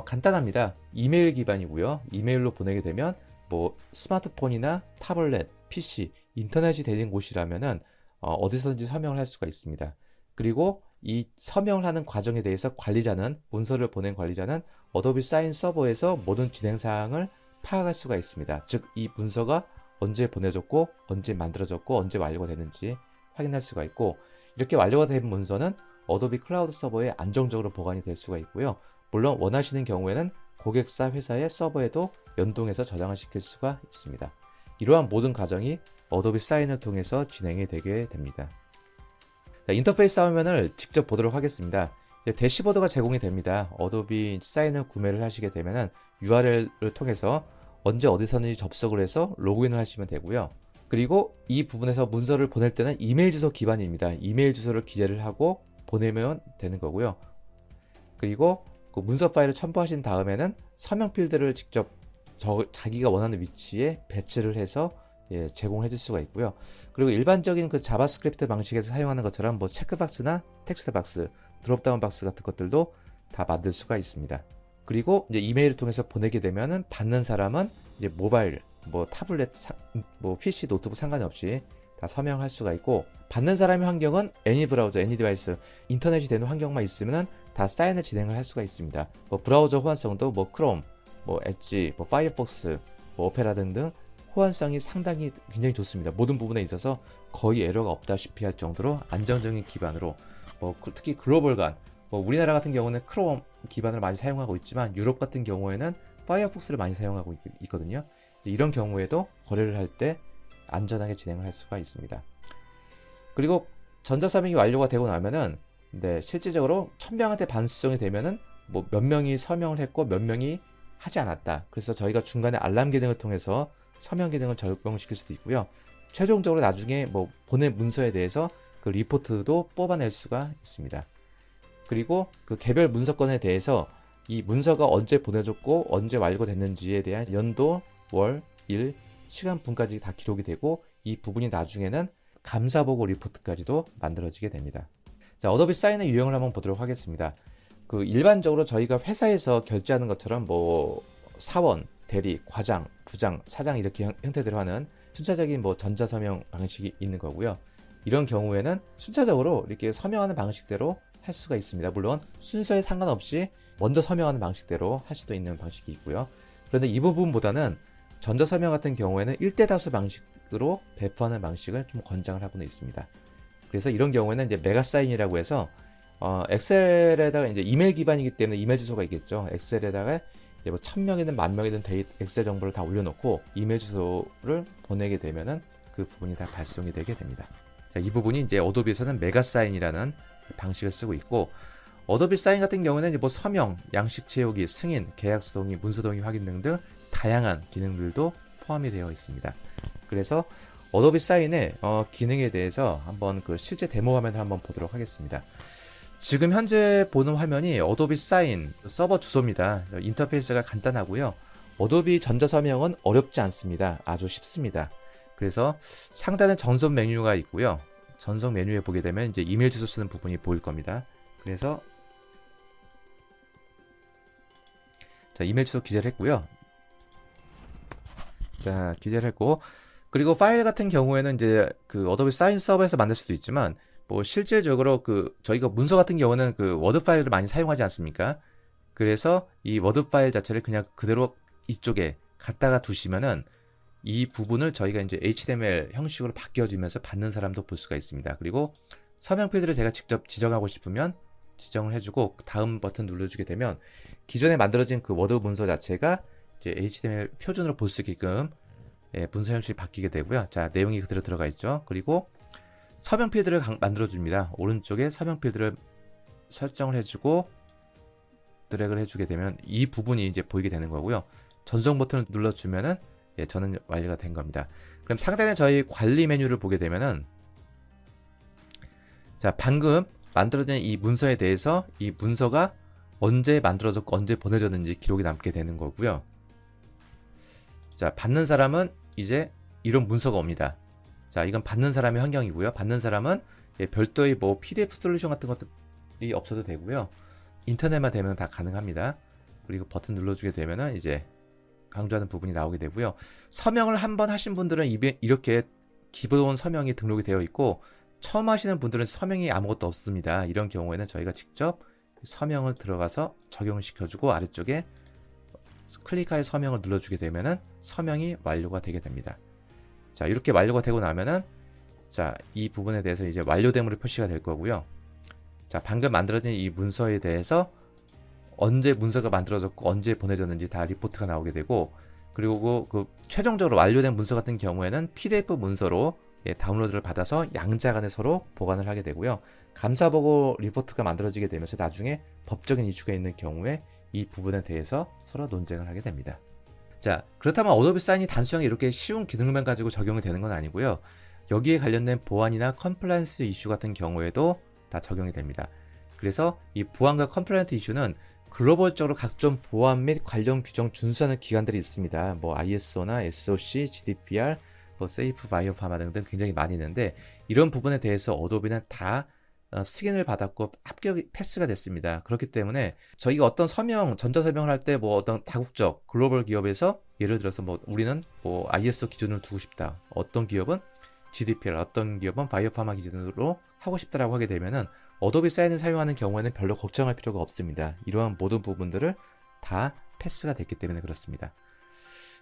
간단합니다. 이메일 기반이고요. 이메일로 보내게 되면 뭐 스마트폰이나 타블렛, PC, 인터넷이 되는 곳이라면은 어디서든지 서명을 할 수가 있습니다. 그리고 이 서명을 하는 과정에 대해서 관리자는, 문서를 보낸 관리자는 어도비 사인 서버에서 모든 진행 사항을 파악할 수가 있습니다. 즉, 이 문서가 언제 보내졌고, 언제 만들어졌고, 언제 완료가 되는지 확인할 수가 있고, 이렇게 완료가 된 문서는 어도비 클라우드 서버에 안정적으로 보관이 될 수가 있고요. 물론 원하시는 경우에는 고객사 회사의 서버에도 연동해서 저장을 시킬 수가 있습니다. 이러한 모든 과정이 어도비 사인을 통해서 진행이 되게 됩니다. 자, 인터페이스 화면을 직접 보도록 하겠습니다. 대시보드가 제공이 됩니다. 어도비 사인을 구매를 하시게 되면은 URL을 통해서 언제 어디서든지 접속을 해서 로그인을 하시면 되고요. 그리고 이 부분에서 문서를 보낼 때는 이메일 주소 기반입니다. 이메일 주소를 기재를 하고 보내면 되는 거고요. 그리고 그 문서 파일을 첨부하신 다음에는 서명 필드를 직접 자기가 원하는 위치에 배치를 해서 제공해 줄 수가 있고요. 그리고 일반적인 그 자바스크립트 방식에서 사용하는 것처럼 뭐 체크박스나 텍스트 박스, 드롭다운 박스 같은 것들도 다 만들 수가 있습니다. 그리고 이제 이메일을 통해서 보내게 되면은 받는 사람은 이제 모바일, 뭐 타블렛, 뭐 PC, 노트북 상관없이 다 서명할 수가 있고, 받는 사람의 환경은 애니 브라우저, 애니 디바이스, 인터넷이 되는 환경만 있으면은 다 사인을 진행을 할 수가 있습니다. 뭐 브라우저 호환성도 뭐 크롬, 뭐 엣지, 뭐 파이어폭스, 뭐 오페라 등등 호환성이 상당히 굉장히 좋습니다. 모든 부분에 있어서 거의 에러가 없다시피 할 정도로 안정적인 기반으로, 뭐 특히 글로벌 간, 뭐 우리나라 같은 경우는 크롬 기반을 많이 사용하고 있지만 유럽 같은 경우에는 파이어폭스를 많이 사용하고 있거든요. 이런 경우에도 거래를 할 때 안전하게 진행을 할 수가 있습니다. 그리고 전자서명이 완료가 되고 나면은 실질적으로 1000명한테 반수정이 되면은 뭐 몇 명이 서명을 했고 몇 명이 하지 않았다. 그래서 저희가 중간에 알람 기능을 통해서 서명 기능을 적용시킬 수도 있고요. 최종적으로 나중에 뭐 보낸 문서에 대해서 그 리포트도 뽑아낼 수가 있습니다. 그리고 그 개별 문서건에 대해서 이 문서가 언제 보내졌고 언제 완료됐는지에 대한 연도, 월, 일, 시간, 분까지 다 기록이 되고, 이 부분이 나중에는 감사보고 리포트까지도 만들어지게 됩니다. 자, 어도비 사인의 유형을 한번 보도록 하겠습니다. 그 일반적으로 저희가 회사에서 결제하는 것처럼 뭐 사원, 대리, 과장, 부장, 사장 이렇게 형태대로 하는 순차적인 뭐 전자서명 방식이 있는 거고요. 이런 경우에는 순차적으로 이렇게 서명하는 방식대로 할 수가 있습니다. 물론 순서에 상관없이 먼저 서명하는 방식대로 할 수도 있는 방식이 있고요. 그런데 이 부분보다는 전자서명 같은 경우에는 1대 다수 방식으로 배포하는 방식을 좀 권장을 하고는 있습니다. 그래서 이런 경우에는 이제 메가사인이라고 해서 엑셀에다가 이제 이메일 기반이기 때문에 이메일 주소가 있겠죠. 엑셀에다가 이제 뭐 1000명이든 10,000명이든 엑셀 정보를 다 올려놓고 이메일 주소를 보내게 되면은 그 부분이 다 발송이 되게 됩니다. 자, 이 부분이 이제 어도비에서는 메가사인이라는 방식을 쓰고 있고, 어도비 사인 같은 경우는 뭐 서명, 양식 채우기, 승인, 계약서 동의, 문서 동의 확인 등등 다양한 기능들도 포함이 되어 있습니다. 그래서 어도비 사인의 기능에 대해서 한번 그 실제 데모 화면을 한번 보도록 하겠습니다. 지금 현재 보는 화면이 어도비 사인 서버 주소입니다. 인터페이스가 간단하고요. 어도비 전자서명은 어렵지 않습니다. 아주 쉽습니다. 그래서 상단에 전송 메뉴가 있고요. 전송 메뉴에 보게 되면 이제 이메일 주소 쓰는 부분이 보일 겁니다. 그래서 자, 이메일 주소 기재를 했고요. 자, 기재를 했고, 그리고 파일 같은 경우에는 이제 그 어도비 사인 서버에서 만들 수도 있지만, 뭐 실질적으로 그 저희가 문서 같은 경우는 그 워드 파일을 많이 사용하지 않습니까? 그래서 이 워드 파일 자체를 그냥 그대로 이쪽에 갖다가 두시면은 이 부분을 저희가 이제 HTML 형식으로 바뀌어지면서 받는 사람도 볼 수가 있습니다. 그리고 서명 필드를 제가 직접 지정하고 싶으면 지정을 해주고 다음 버튼 눌러주게 되면 기존에 만들어진 그 워드 문서 자체가 이제 HTML 표준으로 볼 수 있게끔 문서 형식이 바뀌게 되고요. 자, 내용이 그대로 들어가 있죠. 그리고 서명 필드를 만들어 줍니다. 오른쪽에 서명 필드를 설정을 해주고 드래그를 해주게 되면 이 부분이 이제 보이게 되는 거고요. 전송 버튼을 눌러주면은 저는 완료가 된 겁니다. 그럼 상단에 저희 관리 메뉴를 보게 되면은 자, 방금 만들어진 이 문서에 대해서 이 문서가 언제 만들어졌고 언제 보내졌는지 기록이 남게 되는 거고요. 자, 받는 사람은 이제 이런 문서가 옵니다. 자, 이건 받는 사람의 환경이고요. 받는 사람은 별도의 뭐 PDF 솔루션 같은 것들이 없어도 되고요. 인터넷만 되면 다 가능합니다. 그리고 버튼 눌러주게 되면은 이제 강조하는 부분이 나오게 되고요. 서명을 한번 하신 분들은 이렇게 기본 서명이 등록이 되어 있고, 처음 하시는 분들은 서명이 아무것도 없습니다. 이런 경우에는 저희가 직접 서명을 들어가서 적용을 시켜주고 아래쪽에 클릭하여 서명을 눌러주게 되면은 서명이 완료가 되게 됩니다. 자, 이렇게 완료가 되고 나면은 자, 이 부분에 대해서 이제 완료됨으로 표시가 될 거고요. 자, 방금 만들어진 이 문서에 대해서 언제 문서가 만들어졌고 언제 보내졌는지 다 리포트가 나오게 되고, 그리고 그 최종적으로 완료된 문서 같은 경우에는 PDF 문서로 다운로드를 받아서 양자 간에 서로 보관을 하게 되고요. 감사보고 리포트가 만들어지게 되면서 나중에 법적인 이슈가 있는 경우에 이 부분에 대해서 서로 논쟁을 하게 됩니다. 자, 그렇다면 어도비 사인이 단순하게 이렇게 쉬운 기능만 가지고 적용이 되는 건 아니고요. 여기에 관련된 보안이나 컴플라이언스 이슈 같은 경우에도 다 적용이 됩니다. 그래서 이 보안과 컴플라이언스 이슈는 글로벌적으로 각종 보안 및 관련 규정 준수하는 기관들이 있습니다. 뭐 ISO나 SOC, GDPR, 뭐 세이프 바이오파마 등등 굉장히 많이 있는데, 이런 부분에 대해서 어도비는 다 승인을 받았고 합격이 패스가 됐습니다. 그렇기 때문에 저희가 어떤 서명, 전자서명을 할 때 뭐 어떤 다국적 글로벌 기업에서 예를 들어서 뭐 우리는 뭐 ISO 기준을 두고 싶다. 어떤 기업은 GDPR, 어떤 기업은 바이오파마 기준으로 하고 싶다라고 하게 되면은 어도비 사인을 사용하는 경우에는 별로 걱정할 필요가 없습니다. 이러한 모든 부분들을 다 패스가 됐기 때문에 그렇습니다.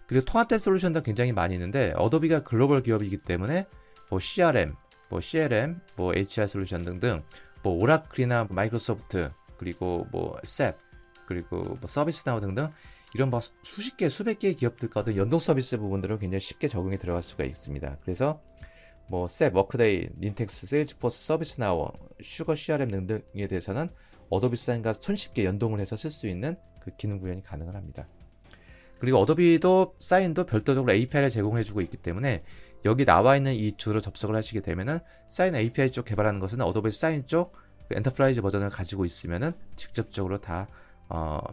그리고 통합된 솔루션도 굉장히 많이 있는데, 어도비가 글로벌 기업이기 때문에 뭐 CRM, 뭐 CLM, 뭐 HR 솔루션 등등, 뭐 오라클이나 마이크로소프트, 그리고 뭐 SAP, 그리고 뭐 서비스나우 등등 이런 뭐 수십 개, 수백 개의 기업들과 어떤 연동 서비스 부분들은 굉장히 쉽게 적용이 들어갈 수가 있습니다. 그래서 뭐 SAP, 워크데이, 닌텍스, 세일즈포스, 서비스나우, 슈거 CRM 등등에 대해서는 어도비 사인과 손쉽게 연동을 해서 쓸 수 있는 그 기능 구현이 가능을 합니다. 그리고 어도비도 사인도 별도적으로 API를 제공해주고 있기 때문에 여기 나와 있는 이 주로 접속을 하시게 되면은 사인 API 쪽 개발하는 것은 어도비 사인 쪽 엔터프라이즈 버전을 가지고 있으면은 직접적으로 다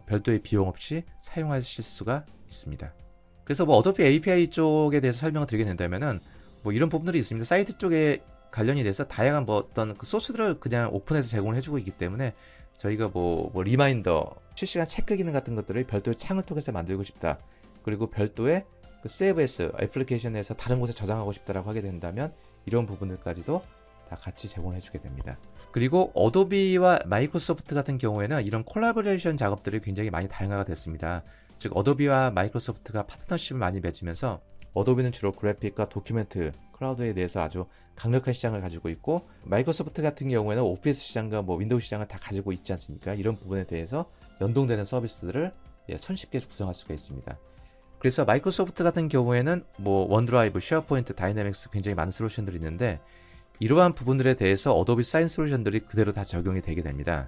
별도의 비용 없이 사용하실 수가 있습니다. 그래서 뭐 어도비 API 쪽에 대해서 설명을 드리게 된다면은 뭐 이런 부분들이 있습니다. 사이트 쪽에 관련이 돼서 다양한 뭐 어떤 그 소스들을 그냥 오픈해서 제공을 해주고 있기 때문에 저희가 뭐 리마인더, 실시간 체크 기능 같은 것들을 별도의 창을 통해서 만들고 싶다. 그리고 별도의 그 세이브에스 애플리케이션에서 다른 곳에 저장하고 싶다라고 하게 된다면 이런 부분들까지도 다 같이 제공을 해주게 됩니다. 그리고 어도비와 마이크로소프트 같은 경우에는 이런 콜라보레이션 작업들이 굉장히 많이 다양화가 됐습니다. 즉 어도비와 마이크로소프트가 파트너십을 많이 맺으면서 어도비는 주로 그래픽과 도큐멘트, 클라우드에 대해서 아주 강력한 시장을 가지고 있고, 마이크로소프트 같은 경우에는 오피스 시장과 뭐 윈도우 시장을 다 가지고 있지 않습니까? 이런 부분에 대해서 연동되는 서비스들을 손쉽게 구성할 수가 있습니다. 그래서 마이크로소프트 같은 경우에는 뭐 원드라이브, 쉐어포인트, 다이내믹스 굉장히 많은 솔루션들이 있는데, 이러한 부분들에 대해서 어도비 사인 솔루션들이 그대로 다 적용이 되게 됩니다.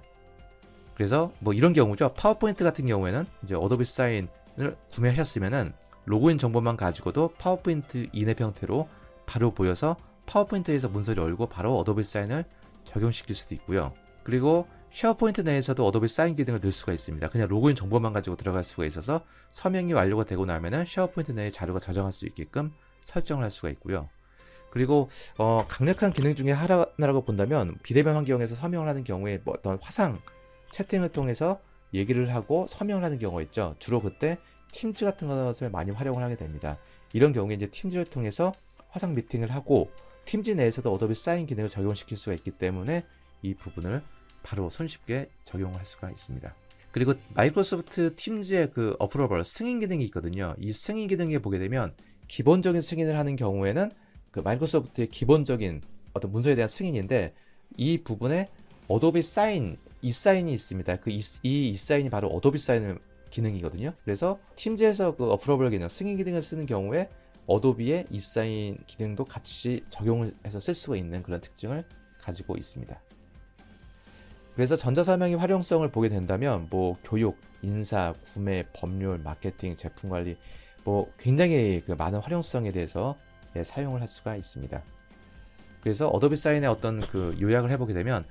그래서 뭐 이런 경우죠. 파워포인트 같은 경우에는 이제 어도비 사인을 구매하셨으면은 로그인 정보만 가지고도 파워포인트 인앱 형태로 바로 보여서 파워포인트에서 문서를 열고 바로 어도비 사인을 적용시킬 수도 있고요. 그리고 쉐어포인트 내에서도 어도비 사인 기능을 넣을 수가 있습니다. 그냥 로그인 정보만 가지고 들어갈 수가 있어서 서명이 완료가 되고 나면은 쉐어포인트 내에 자료가 저장할 수 있게끔 설정을 할 수가 있고요. 그리고 강력한 기능 중에 하나라고 본다면, 비대면 환경에서 서명을 하는 경우에 뭐 어떤 화상 채팅을 통해서 얘기를 하고 서명을 하는 경우가 있죠. 주로 그때 팀즈 같은 것을 많이 활용을 하게 됩니다. 이런 경우에 이제 팀즈를 통해서 화상 미팅을 하고 팀즈 내에서도 어도비 사인 기능을 적용시킬 수가 있기 때문에 이 부분을 바로 손쉽게 적용을 할 수가 있습니다. 그리고 마이크로소프트 팀즈의 그 어프로벌 승인 기능이 있거든요. 이 승인 기능에 보게 되면 기본적인 승인을 하는 경우에는 그 마이크로소프트의 기본적인 어떤 문서에 대한 승인인데, 이 부분에 어도비 사인, 이 사인이 있습니다. 그 이 사인이 바로 어도비 사인 기능이거든요. 그래서 팀즈에서 그 어프로벌 기능, 승인 기능을 쓰는 경우에 어도비의 이사인 기능도 같이 적용을 해서 쓸 수가 있는 그런 특징을 가지고 있습니다. 그래서 전자서명의 활용성을 보게 된다면 뭐 교육, 인사, 구매, 법률, 마케팅, 제품 관리 뭐 굉장히 그 많은 활용성에 대해서 사용을 할 수가 있습니다. 그래서 어도비 사인의 어떤 그 요약을 해보게 되면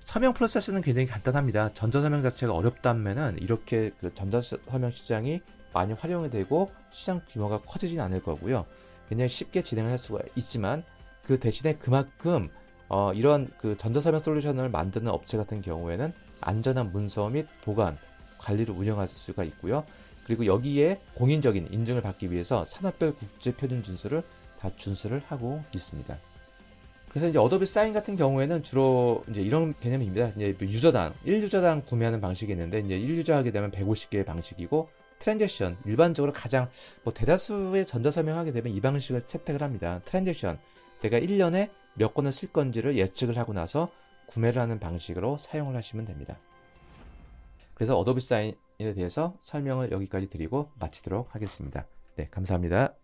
서명 프로세스는 굉장히 간단합니다. 전자서명 자체가 어렵다면은 이렇게 그 전자서명 시장이 많이 활용이 되고 시장 규모가 커지진 않을 거고요. 굉장히 쉽게 진행을 할 수가 있지만 그 대신에 그만큼 이런 그 전자서명 솔루션을 만드는 업체 같은 경우에는 안전한 문서 및 보관, 관리를 운영할 수가 있고요. 그리고 여기에 공인적인 인증을 받기 위해서 산업별 국제 표준 준수를 다 준수를 하고 있습니다. 그래서 이제 어도비 사인 같은 경우에는 주로 이제 이런 개념입니다. 이제 유저당, 1유저당 구매하는 방식이 있는데 이제 1유저 하게 되면 150개의 방식이고 트랜잭션, 일반적으로 가장 뭐 대다수의 전자서명하게 되면 이 방식을 채택을 합니다. 트랜잭션, 내가 1년에 몇 건을 쓸 건지를 예측을 하고 나서 구매를 하는 방식으로 사용을 하시면 됩니다. 그래서 어도비 사인에 대해서 설명을 여기까지 드리고 마치도록 하겠습니다. 네, 감사합니다.